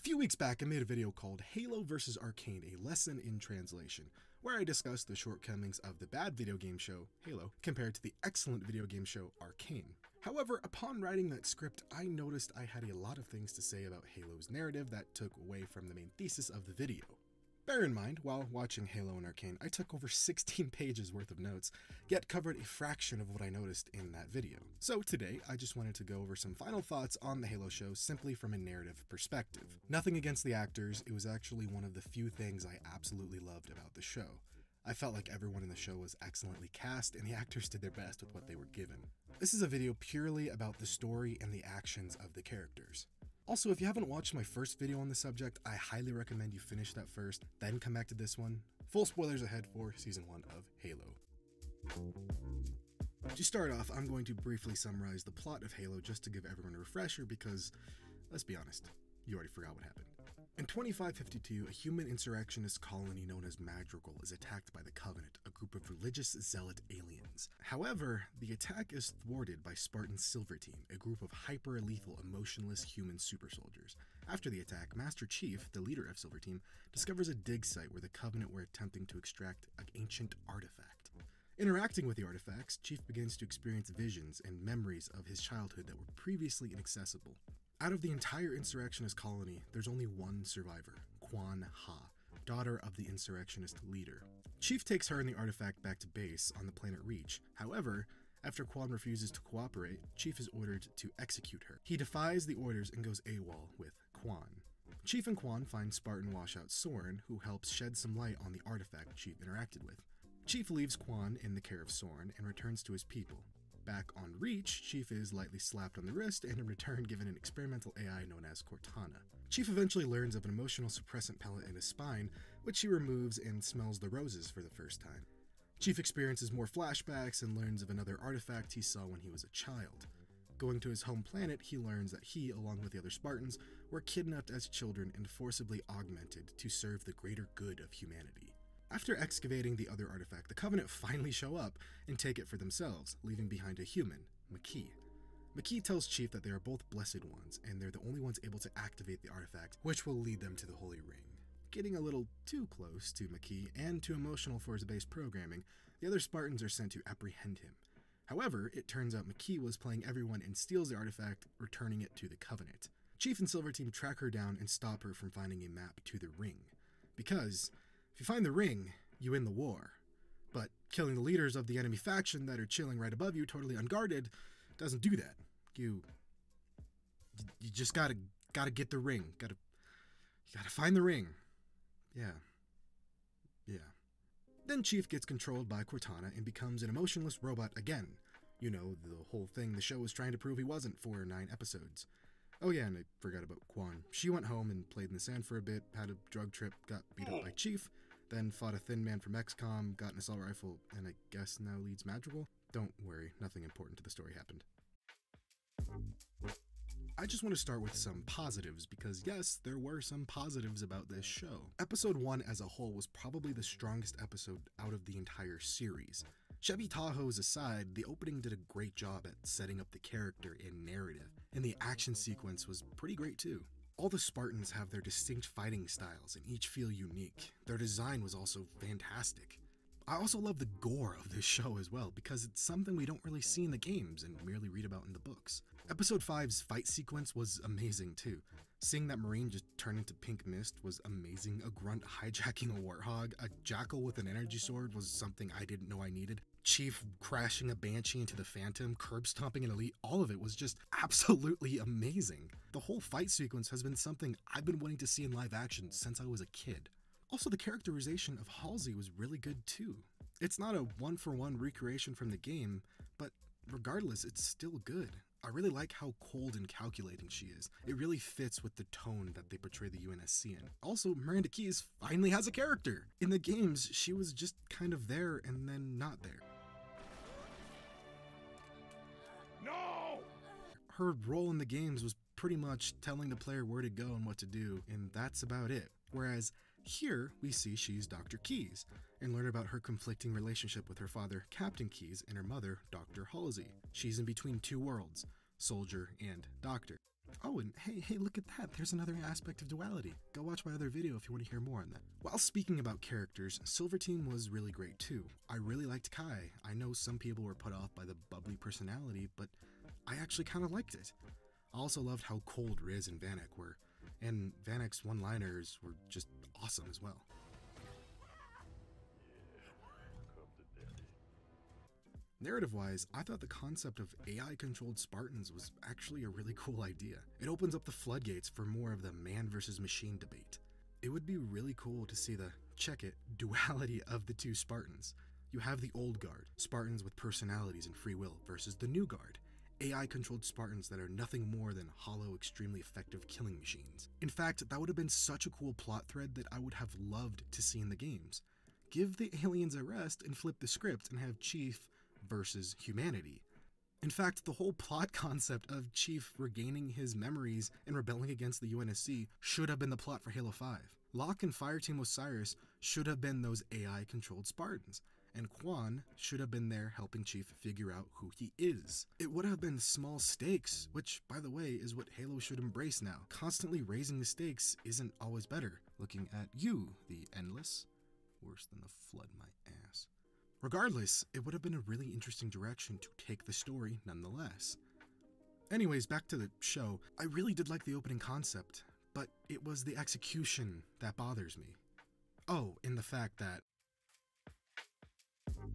few weeks back, I made a video called Halo vs. Arcane, a lesson in translation, where I discussed the shortcomings of the bad video game show, Halo, compared to the excellent video game show, Arcane. However, upon writing that script, I noticed I had a lot of things to say about Halo's narrative that took away from the main thesis of the video. Bear in mind, while watching Halo and Arcane, I took over 16 pages worth of notes, yet covered a fraction of what I noticed in that video. So today, I just wanted to go over some final thoughts on the Halo show simply from a narrative perspective. Nothing against the actors, it was actually one of the few things I absolutely loved about the show. I felt like everyone in the show was excellently cast, and the actors did their best with what they were given. This is a video purely about the story and the actions of the characters. Also, if you haven't watched my first video on the subject, I highly recommend you finish that first, then come back to this one. Full spoilers ahead for Season 1 of Halo. To start off, I'm going to briefly summarize the plot of Halo just to give everyone a refresher because, let's be honest, you already forgot what happened. In 2552, a human insurrectionist colony known as Madrigal is attacked by the Covenant, a group of religious zealot aliens. However, the attack is thwarted by Spartan Silver Team, a group of hyper-lethal, emotionless human super soldiers. After the attack, Master Chief, the leader of Silver Team, discovers a dig site where the Covenant were attempting to extract an ancient artifact. Interacting with the artifacts, Chief begins to experience visions and memories of his childhood that were previously inaccessible. Out of the entire insurrectionist colony, there's only one survivor, Quan Ha, daughter of the insurrectionist leader. Chief takes her and the artifact back to base on the planet Reach. However, after Quan refuses to cooperate, Chief is ordered to execute her. He defies the orders and goes AWOL with Quan. Chief and Quan find Spartan washout Soren, who helps shed some light on the artifact Chief interacted with. Chief leaves Quan in the care of Soren and returns to his people. Back on Reach, Chief is lightly slapped on the wrist and in return given an experimental AI known as Cortana. Chief eventually learns of an emotional suppressant pellet in his spine, which he removes and smells the roses for the first time. Chief experiences more flashbacks and learns of another artifact he saw when he was a child. Going to his home planet, he learns that he, along with the other Spartans, were kidnapped as children and forcibly augmented to serve the greater good of humanity. After excavating the other artifact, the Covenant finally show up and take it for themselves, leaving behind a human, Makee. Makee tells Chief that they are both blessed ones, and they're the only ones able to activate the artifact, which will lead them to the Holy Ring. Getting a little too close to Makee and too emotional for his base programming, the other Spartans are sent to apprehend him. However, it turns out Makee was playing everyone and steals the artifact, returning it to the Covenant. Chief and Silver Team track her down and stop her from finding a map to the ring. Because if you find the ring, you win the war. But killing the leaders of the enemy faction that are chilling right above you, totally unguarded, doesn't do that. You just gotta get the ring. You gotta find the ring. Yeah. Then Chief gets controlled by Cortana and becomes an emotionless robot again. You know, the whole thing the show was trying to prove he wasn't for 9 episodes. Oh yeah, and I forgot about Quan. She went home and played in the sand for a bit, had a drug trip, got beat up by Chief, then fought a thin man from XCOM, got an assault rifle, and I guess now leads Madrigal? Don't worry, nothing important to the story happened. I just want to start with some positives because yes, there were some positives about this show. Episode 1 as a whole was probably the strongest episode out of the entire series. Chevy Tahoe's aside, the opening did a great job at setting up the character and narrative, and the action sequence was pretty great too. All the Spartans have their distinct fighting styles and each feel unique. Their design was also fantastic. I also love the gore of this show as well, because it's something we don't really see in the games and merely read about in the books. Episode 5's fight sequence was amazing too. Seeing that Marine just turn into pink mist was amazing. A grunt hijacking a warthog, a jackal with an energy sword was something I didn't know I needed. Chief crashing a Banshee into the Phantom, curb stomping an Elite, all of it was just absolutely amazing. The whole fight sequence has been something I've been wanting to see in live action since I was a kid. Also, the characterization of Halsey was really good too. It's not a one-for-one recreation from the game, but regardless, it's still good. I really like how cold and calculating she is. It really fits with the tone that they portray the UNSC in. Also, Miranda Keyes finally has a character! In the games, she was just kind of there and then not there. No! Her role in the games was pretty much telling the player where to go and what to do, and that's about it. Whereas here, we see she's Dr. Keyes, and learn about her conflicting relationship with her father, Captain Keyes, and her mother, Dr. Halsey. She's in between two worlds, soldier and doctor. Oh, and hey, look at that. There's another aspect of duality. Go watch my other video if you want to hear more on that. While speaking about characters, Silver Team was really great too. I really liked Kai. I know some people were put off by the bubbly personality, but I actually kind of liked it. I also loved how cold Riz and Vanek were, and Vanek's one-liners were just awesome as well. Narrative-wise, I thought the concept of AI-controlled Spartans was actually a really cool idea. It opens up the floodgates for more of the man versus machine debate. It would be really cool to see the, check it, duality of the two Spartans. You have the old guard, Spartans with personalities and free will, versus the new guard, AI-controlled Spartans that are nothing more than hollow, extremely effective killing machines. In fact, that would have been such a cool plot thread that I would have loved to see in the games. Give the aliens a rest and flip the script and have Chief versus humanity. In fact, the whole plot concept of Chief regaining his memories and rebelling against the UNSC should have been the plot for Halo 5. Locke and Fireteam Osiris should have been those AI-controlled Spartans, and Quan should have been there helping Chief figure out who he is. It would have been small stakes, which, by the way, is what Halo should embrace now. Constantly raising the stakes isn't always better. Looking at you, the Endless. Worse than the flood my ass. Regardless, it would have been a really interesting direction to take the story nonetheless. Anyways, back to the show. I really did like the opening concept, but it was the execution that bothers me. Oh, and the fact that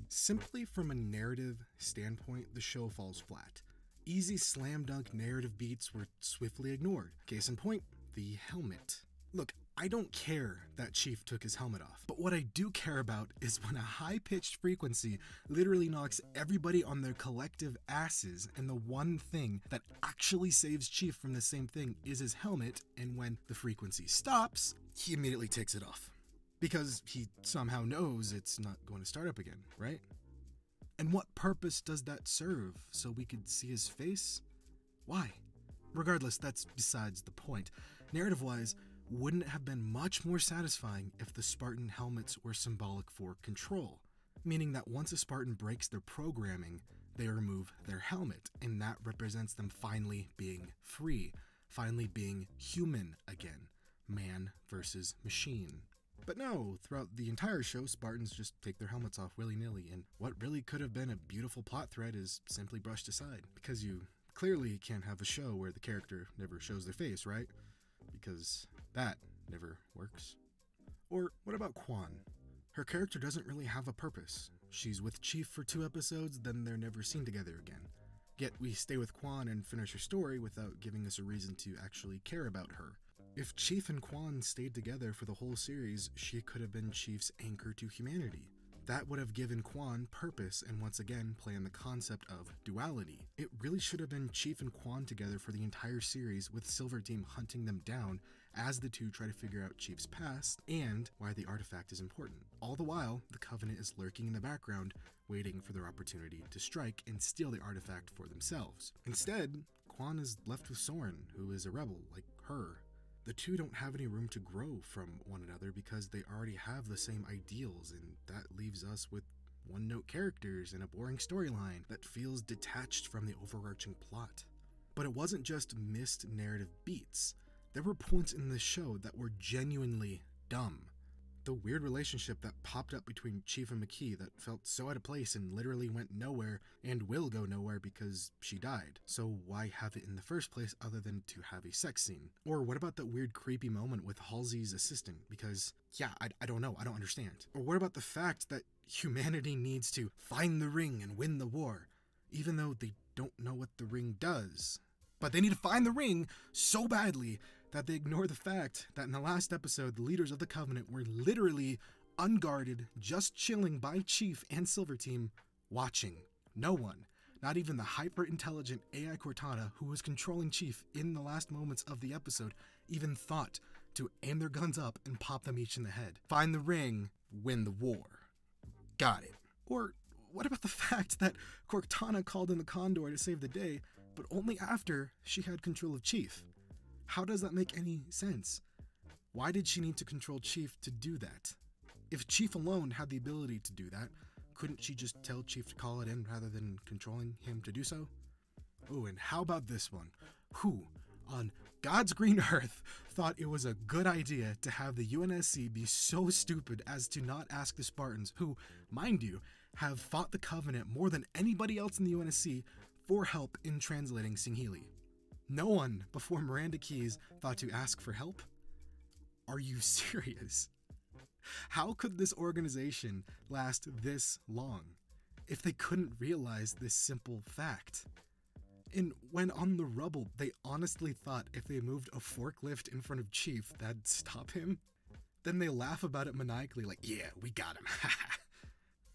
simply from a narrative standpoint, the show falls flat. Easy slam dunk narrative beats were swiftly ignored. Case in point, the helmet. Look, I don't care that Chief took his helmet off, but what I do care about is when a high-pitched frequency literally knocks everybody on their collective asses, and the one thing that actually saves Chief from the same thing is his helmet, and when the frequency stops, he immediately takes it off. Because he somehow knows it's not going to start up again, right? And what purpose does that serve? So we could see his face? Why? Regardless, that's besides the point. Narrative-wise, wouldn't it have been much more satisfying if the Spartan helmets were symbolic for control? Meaning that once a Spartan breaks their programming, they remove their helmet, and that represents them finally being free, finally being human again, man versus machine. But no, throughout the entire show, Spartans just take their helmets off willy-nilly, and what really could have been a beautiful plot thread is simply brushed aside, because you clearly can't have a show where the character never shows their face, right? Because that never works. Or what about Quan? Her character doesn't really have a purpose. She's with Chief for 2 episodes, then they're never seen together again. Yet we stay with Quan and finish her story without giving us a reason to actually care about her. If Chief and Quan stayed together for the whole series, she could have been Chief's anchor to humanity. That would have given Quan purpose and once again play on the concept of duality. It really should have been Chief and Quan together for the entire series, with Silver Team hunting them down as the two try to figure out Chief's past and why the artifact is important. All the while, the Covenant is lurking in the background, waiting for their opportunity to strike and steal the artifact for themselves. Instead, Quan is left with Soren, who is a rebel like her. The two don't have any room to grow from one another because they already have the same ideals, and that leaves us with one-note characters and a boring storyline that feels detached from the overarching plot. But it wasn't just missed narrative beats. There were points in the show that were genuinely dumb. The weird relationship that popped up between Chief and McKee that felt so out of place and literally went nowhere and will go nowhere because she died. So why have it in the first place other than to have a sex scene? Or what about that weird creepy moment with Halsey's assistant? Because, yeah, I don't know, I don't understand. Or what about the fact that humanity needs to find the ring and win the war, even though they don't know what the ring does? But they need to find the ring so badly that they ignore the fact that in the last episode, the leaders of the Covenant were literally unguarded, just chilling by Chief and Silver Team, watching. No one, not even the hyper-intelligent AI Cortana who was controlling Chief in the last moments of the episode, even thought to aim their guns up and pop them each in the head. Find the ring, win the war. Got it. Or what about the fact that Cortana called in the Condor to save the day, but only after she had control of Chief? How does that make any sense? Why did she need to control Chief to do that? If Chief alone had the ability to do that, couldn't she just tell Chief to call it in rather than controlling him to do so? Oh, and how about this one? Who, on God's green earth thought it was a good idea to have the UNSC be so stupid as to not ask the Spartans, who, mind you, have fought the Covenant more than anybody else in the UNSC, for help in translating Singhili? No one before Miranda Keyes thought to ask for help? Are you serious? How could this organization last this long if they couldn't realize this simple fact? And when on the rubble, they honestly thought if they moved a forklift in front of Chief, that'd stop him? Then they laugh about it maniacally like, yeah, we got him.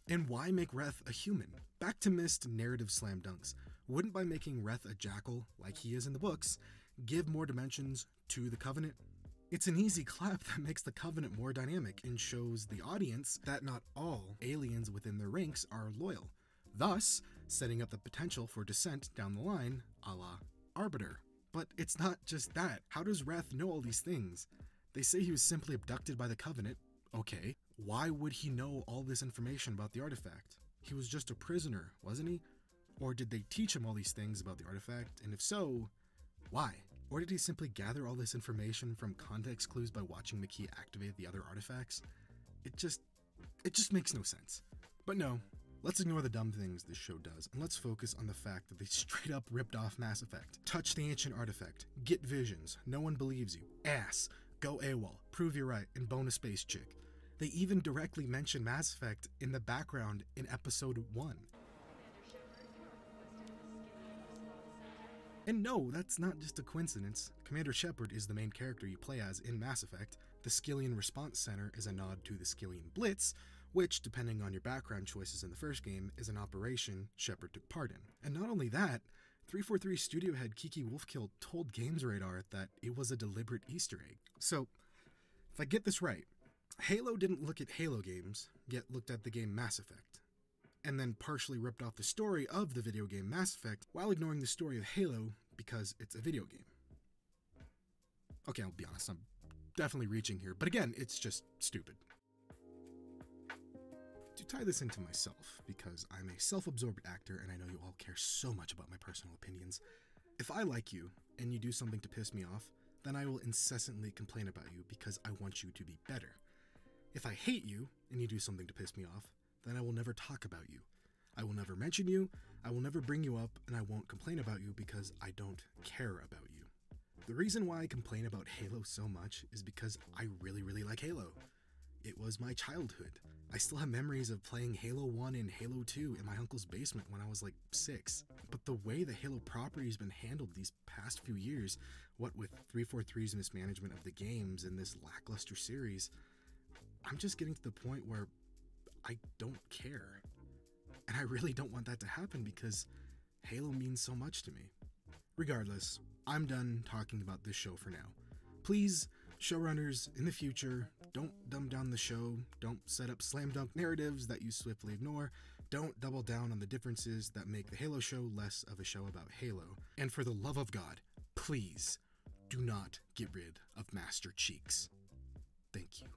And why make Reth a human? Back to missed narrative slam dunks. Wouldn't by making Reth a jackal, like he is in the books, give more dimensions to the Covenant? It's an easy clap that makes the Covenant more dynamic and shows the audience that not all aliens within their ranks are loyal, thus setting up the potential for dissent down the line, a la Arbiter. But it's not just that. How does Reth know all these things? They say he was simply abducted by the Covenant. Okay, why would he know all this information about the artifact? He was just a prisoner, wasn't he? Or did they teach him all these things about the artifact? And if so, why? Or did he simply gather all this information from context clues by watching Makee activate the other artifacts? It just makes no sense. But no, let's ignore the dumb things this show does, and let's focus on the fact that they straight up ripped off Mass Effect. Touch the ancient artifact, get visions, no one believes you, ass, go AWOL, prove you're right, and bone a space chick. They even directly mention Mass Effect in the background in episode 1. And no, that's not just a coincidence. Commander Shepard is the main character you play as in Mass Effect. The Skillian Response Center is a nod to the Skillian Blitz, which, depending on your background choices in the first game, is an operation Shepard took part in. And not only that, 343 studio head Kiki Wolfkill told GamsRadar that it was a deliberate Easter egg. So, if I get this right, Halo didn't look at Halo games, yet looked at the game Mass Effect, and then partially ripped off the story of the video game Mass Effect while ignoring the story of Halo because it's a video game. Okay, I'll be honest, I'm definitely reaching here, but again, it's just stupid. To tie this into myself, because I'm a self-absorbed actor and I know you all care so much about my personal opinions, if I like you and you do something to piss me off, then I will incessantly complain about you because I want you to be better. If I hate you and you do something to piss me off, then I will never talk about you. I will never mention you, I will never bring you up, and I won't complain about you because I don't care about you. The reason why I complain about Halo so much is because I really like Halo. It was my childhood. I still have memories of playing Halo 1 and Halo 2 in my uncle's basement when I was like 6. But the way the Halo property has been handled these past few years, what with 343's mismanagement of the games and this lackluster series, I'm just getting to the point where I don't care. And I really don't want that to happen because Halo means so much to me. Regardless, I'm done talking about this show for now. Please, showrunners, in the future, don't dumb down the show, don't set up slam dunk narratives that you swiftly ignore, don't double down on the differences that make the Halo show less of a show about Halo, and for the love of God, please do not get rid of Master Cheeks. Thank you.